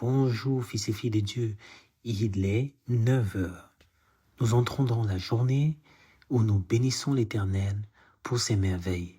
Bonjour fils et filles de Dieu, il est 9 heures. Nous entrons dans la journée où nous bénissons l'Éternel pour ses merveilles.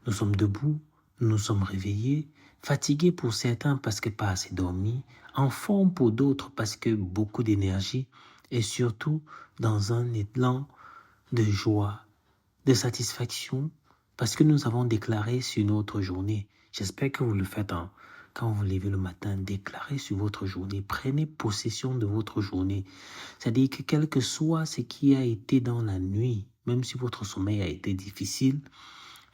Nous sommes debout, nous nous sommes réveillés, fatigués pour certains parce que pas assez dormis, en forme pour d'autres parce que beaucoup d'énergie et surtout dans un élan de joie, de satisfaction parce que nous avons déclaré sur notre journée. J'espère que vous le faites quand vous vous levez le matin, déclarez sur votre journée, prenez possession de votre journée. C'est-à-dire que quel que soit ce qui a été dans la nuit, même si votre sommeil a été difficile,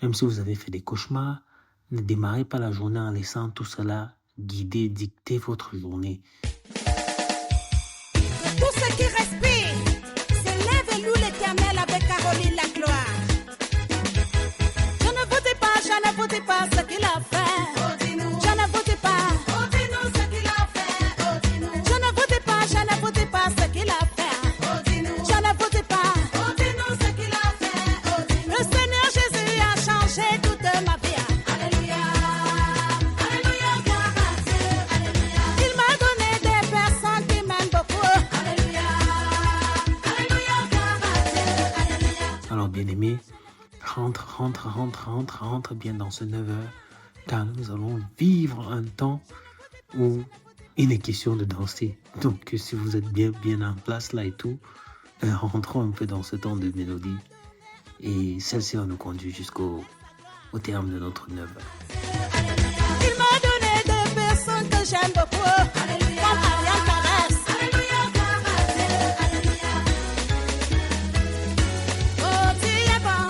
même si vous avez fait des cauchemars, ne démarrez pas la journée en laissant tout cela guider, dicter votre journée. Tout ce qui respire, s'élève et loue l'Éternel avec Caroline la gloire. Je ne vous dis pas ce qu'il a fait. Je ne vous dis pas. Ce qu'il a fait. Je ne vous dis pas ce qu'il a fait. Je ne vous dis pas. Ce qu'il a fait. Le Seigneur Jésus a changé toute ma vie. Alléluia. Alléluia, gloire à Dieu. Alléluia. Il m'a donné des personnes qui m'aiment beaucoup. Alléluia. Alléluia, gloire à Dieu. Alléluia. Alors bien-aimés, rentre bien dans ce 9 heures, car nous allons vivre un temps où il est question de danser. Donc si vous êtes bien en place là et tout, rentrons un peu dans ce temps de mélodie. Et celle-ci va nous conduire jusqu'au terme de notre 9 heures. Il m'a donné des personnes que j'aime beaucoup. Alléluia. Comme Ariane Caresse. Alléluia, gloire à Dieu. Alléluia. Oh, tu es bon.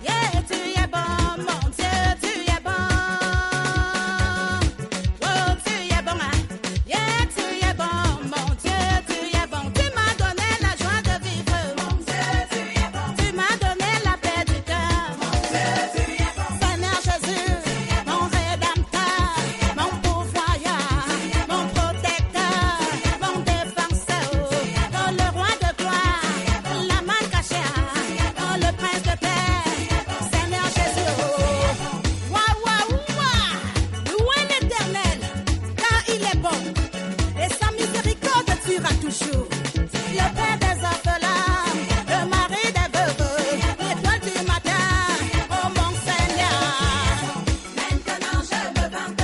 Yeah, tu es bon, mon Dieu, tu es bon. Oh, tu es bon, hein. Yeah, tu es bon, mon Dieu, tu es bon. Tu m'as donné la joie de vivre. Mon Dieu, tu es bon. Tu m'as donné la paix du cœur. Mon Dieu, tu es bon. Seigneur Jésus, mon rédempteur, mon pourvoyeur, mon protecteur, mon défenseur, oh, le roi de gloire, la main cachée, oh, le prince de paix, Seigneur Jésus. Oh. Waouh, louez l'Éternel, car il est bon, et sa miséricorde durera toujours. Le Père des orphelins, le mari des veuves, l'étoile du matin, oh mon Seigneur. Maintenant je me vante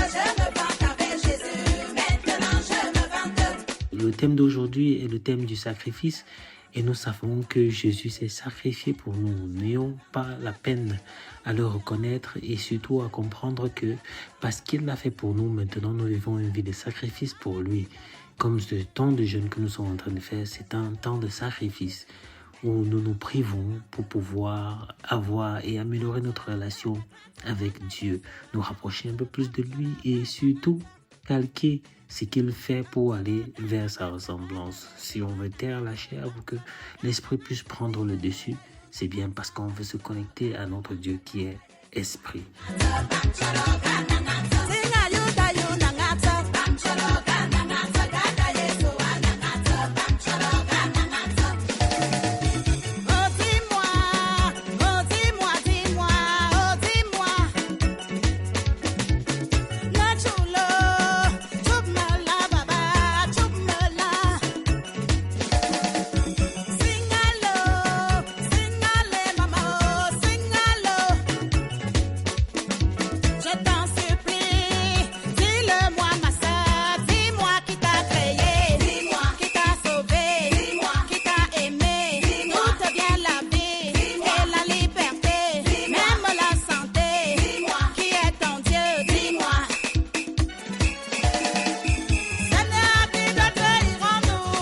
avec Jésus. Maintenant je me vante. Le thème d'aujourd'hui est le thème du sacrifice et nous savons que Jésus s'est sacrifié pour nous. N'ayons pas la peine à le reconnaître et surtout à comprendre que parce qu'il l'a fait pour nous, maintenant nous vivons une vie de sacrifice pour lui. Comme ce temps de jeûne que nous sommes en train de faire, c'est un temps de sacrifice où nous nous privons pour pouvoir avoir et améliorer notre relation avec Dieu, nous rapprocher un peu plus de lui et surtout calquer ce qu'il fait pour aller vers sa ressemblance. Si on veut taire la chair pour que l'esprit puisse prendre le dessus, c'est bien parce qu'on veut se connecter à notre Dieu qui est esprit. Je t'en supplie, dis-le-moi ma sœur, dis-moi qui t'a créé, dis-moi qui t'a sauvé, dis-moi qui t'a aimé, dis-moi d'où te vient la vie et la liberté, même la santé, dis-moi qui est ton Dieu, dis-moi. Seigneur, qui te trahirons-nous,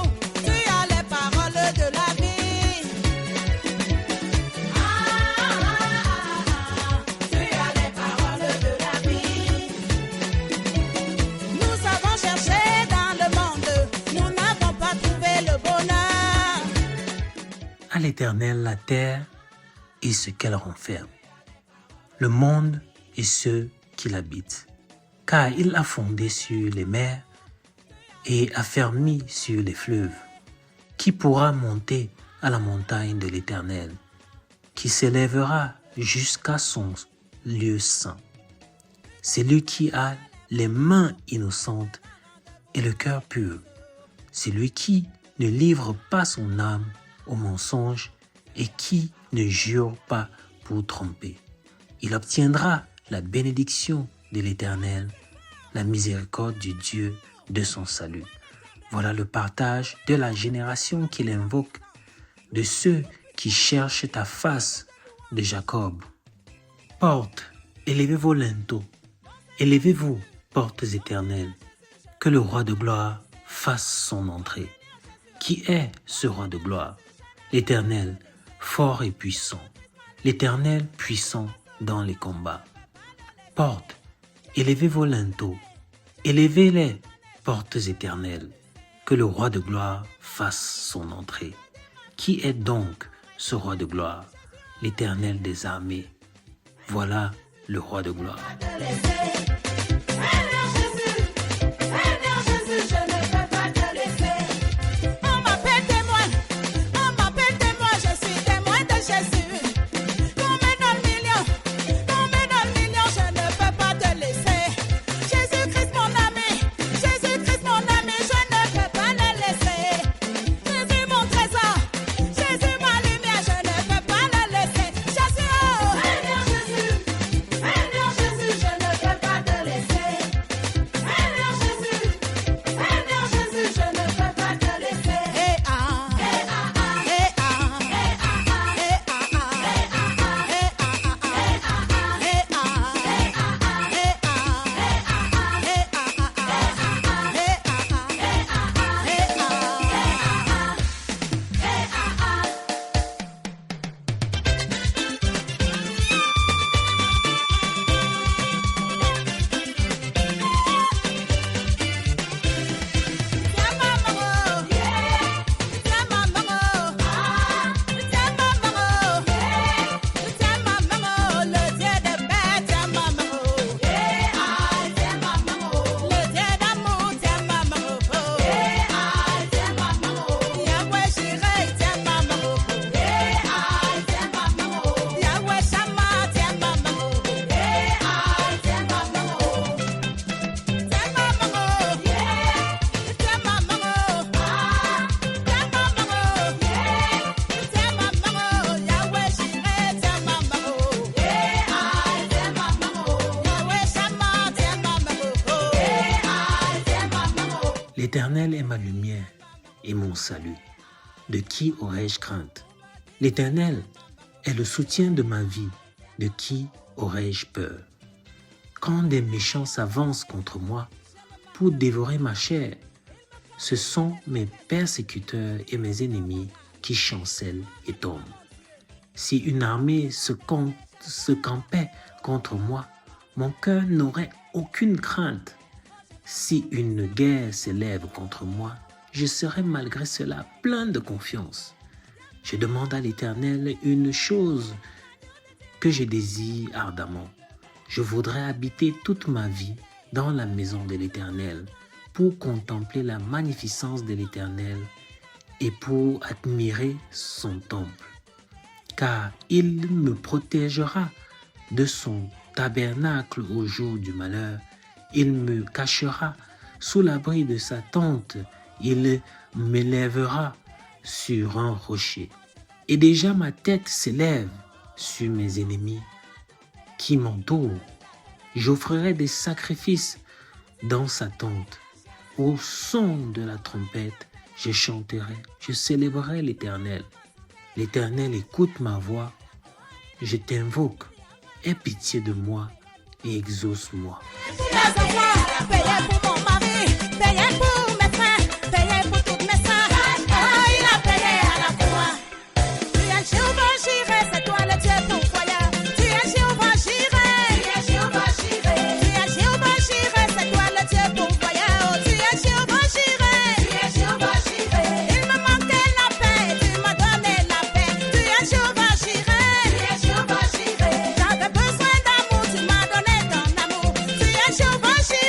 tu as les paroles de la vie. Tu as les paroles de la vie. Nous avons cherché dans le monde, nous n'avons pas trouvé le bonheur. À l'Éternel la terre et ce qu'elle renferme, le monde et ceux qui l'habitent. Car il l'a fondé sur les mers et affermi sur les fleuves. Qui pourra monter à la montagne de l'Éternel, qui s'élèvera jusqu'à son lieu saint? C'est lui qui a les mains innocentes et le cœur pur. Celui qui ne livre pas son âme au mensonge et qui ne jure pas pour tromper. Il obtiendra la bénédiction de l'Éternel, la miséricorde du Dieu de son salut. Voilà le partage de la génération qu'il invoque, de ceux qui cherchent ta face, de Jacob. Portes, élevez vos linteaux, élevez-vous, portes éternelles, que le roi de gloire fasse son entrée. Qui est ce roi de gloire? L'Éternel, fort et puissant, l'Éternel puissant dans les combats. Portes, élevez vos linteaux, élevez-les, portes éternelles, que le roi de gloire fasse son entrée. Qui est donc ce roi de gloire? L'Éternel des armées. Voilà le roi de gloire. L'Éternel est ma lumière et mon salut. De qui aurais-je crainte? L'Éternel est le soutien de ma vie. De qui aurais-je peur? Quand des méchants s'avancent contre moi pour dévorer ma chair, ce sont mes persécuteurs et mes ennemis qui chancellent et tombent. Si une armée se campait contre moi, mon cœur n'aurait aucune crainte. Si une guerre s'élève contre moi, je serai malgré cela plein de confiance. Je demande à l'Éternel une chose que je désire ardemment. Je voudrais habiter toute ma vie dans la maison de l'Éternel pour contempler la magnificence de l'Éternel et pour admirer son temple. Car il me protégera de son tabernacle au jour du malheur. Il me cachera sous l'abri de sa tente. Il m'élèvera sur un rocher. Et déjà ma tête s'élève sur mes ennemis qui m'entourent. J'offrirai des sacrifices dans sa tente. Au son de la trompette, je chanterai, je célébrerai l'Éternel. L'Éternel écoute ma voix. Je t'invoque. Aie pitié de moi et exauce-moi. Payez pour mon mari, payez pour mes frères, payez pour toutes mes sœurs. Oh, il a payé à la croix. Tu es Jéhovah Jireh, c'est toi le Dieu pourvoyeur. Tu es Jéhovah Jireh, tu es Jéhovah Jireh. Tu es Jéhovah Jireh, c'est toi le Dieu pourvoyeur. Tu es Jéhovah Jireh, tu es Jéhovah Jireh. Il me manquait la paix, tu m'as donné la paix. Tu es Jéhovah Jireh, tu es Jéhovah Jireh. J'avais besoin d'amour, tu m'as donné ton amour. Tu es Jéhovah Jireh.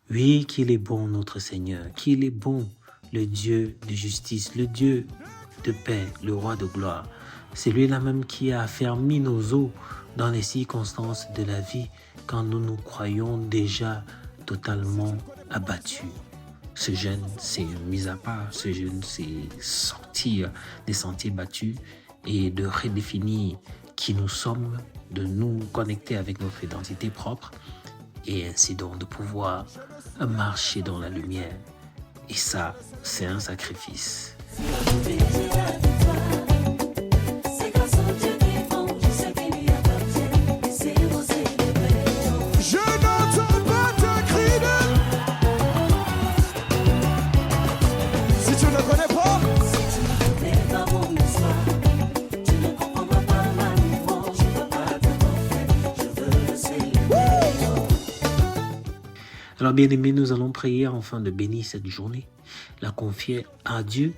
Oui, qu'il est bon notre Seigneur, qu'il est bon le Dieu de justice, le Dieu de paix, le roi de gloire. C'est lui-là même qui a affermi nos os dans les circonstances de la vie quand nous nous croyons déjà totalement abattus. Ce jeûne, c'est mis à part, ce jeûne, c'est sortir des sentiers battus et de redéfinir qui nous sommes, de nous connecter avec notre identité propre et ainsi donc de pouvoir marcher dans la lumière. Et ça, c'est un sacrifice. Alors bien aimés, nous allons prier afin de bénir cette journée, la confier à Dieu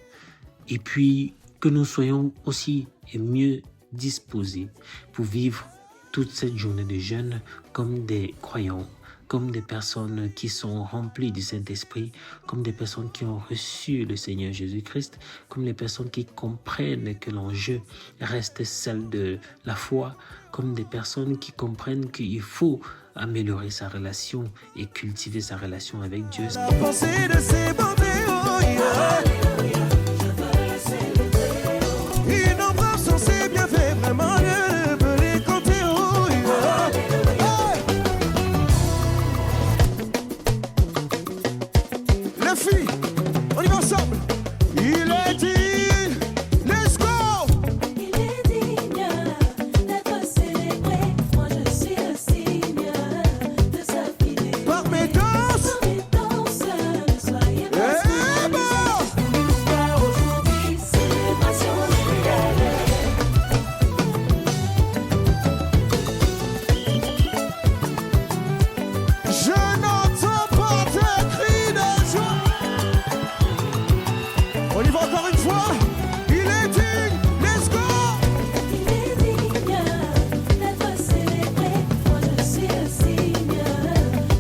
et puis que nous soyons aussi mieux disposés pour vivre toute cette journée de jeûne comme des croyants, comme des personnes qui sont remplies du Saint-Esprit, comme des personnes qui ont reçu le Seigneur Jésus-Christ, comme les personnes qui comprennent que l'enjeu reste celle de la foi, comme des personnes qui comprennent qu'il faut améliorer sa relation et cultiver sa relation avec Dieu. Les filles, on y va ensemble. Il est digne, let's go. Il est digne d'être célébré. Moi je suis le signe de sa fidélité. Par mes danses, Soyez pas car aujourd'hui, célébration je n'entends pas tes cris de joie. On y va encore une fois. Il est digne, let's go. Il est digne d'être célébré. Moi je suis le signe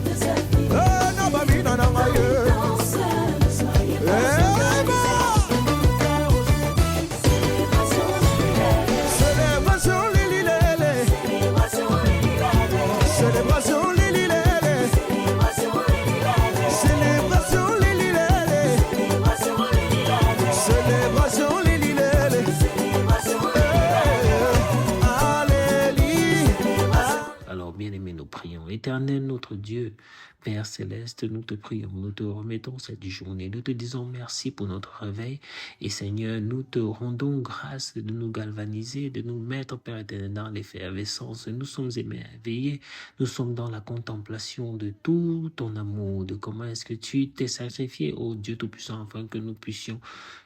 de sa fidélité. Non, bah, mi, non, non, non, Danse, ne soyez pas car aujourd'hui, célébration Célébration Lili Lele, Célébration célébration Lili Lele, célébration Lili Lele, célébration Lili Lele. Alléluia. Alors bien aimés, nous prions. Éternel notre Dieu, Père Céleste, nous te prions, nous te remettons cette journée, nous te disons merci pour notre réveil et Seigneur, nous te rendons grâce de nous galvaniser, de nous mettre, Père éternel, dans l'effervescence. Nous sommes émerveillés, nous sommes dans la contemplation de tout ton amour, de comment est-ce que tu t'es sacrifié, ô Dieu Tout-Puissant, afin que nous puissions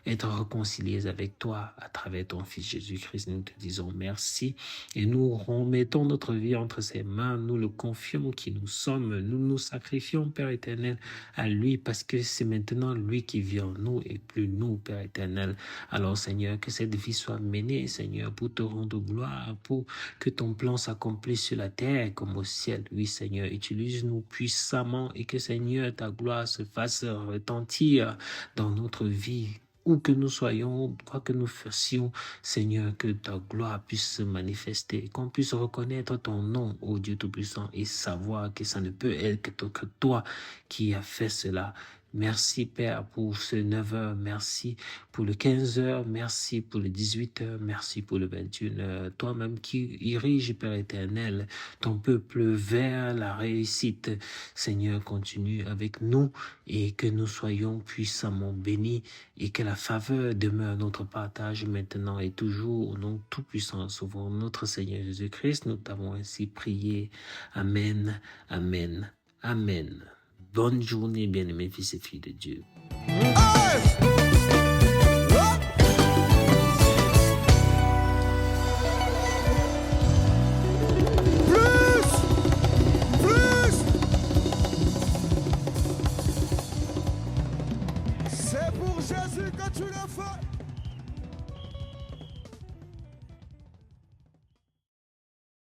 être réconciliés avec toi à travers ton Fils Jésus-Christ. Nous te disons merci et nous remettons notre vie entre ses mains, nous le confions qui nous sommes, nous nous sacrifions, Père éternel, à lui parce que c'est maintenant lui qui vit en nous et plus nous, Père éternel. Alors Seigneur, que cette vie soit menée, Seigneur, pour te rendre gloire, pour que ton plan s'accomplisse sur la terre comme au ciel. Oui, Seigneur, utilise-nous puissamment et que, Seigneur, ta gloire se fasse retentir dans notre vie. Où que nous soyons, quoi que nous fassions, Seigneur, que ta gloire puisse se manifester, qu'on puisse reconnaître ton nom, ô Dieu Tout-Puissant, et savoir que ça ne peut être que toi qui as fait cela. Merci Père pour ce 9h, merci pour le 15h, merci pour le 18h, merci pour le 21h. Toi-même qui dirige, Père éternel, ton peuple vers la réussite. Seigneur, continue avec nous et que nous soyons puissamment bénis et que la faveur demeure notre partage maintenant et toujours au nom tout-puissant. Sauvons notre Seigneur Jésus-Christ. Nous t'avons ainsi prié. Amen, amen, amen. Bonne journée, bien-aimés fils et filles de Dieu. Hey! Oh! Plus! C'est pour Jésus que tu le fais.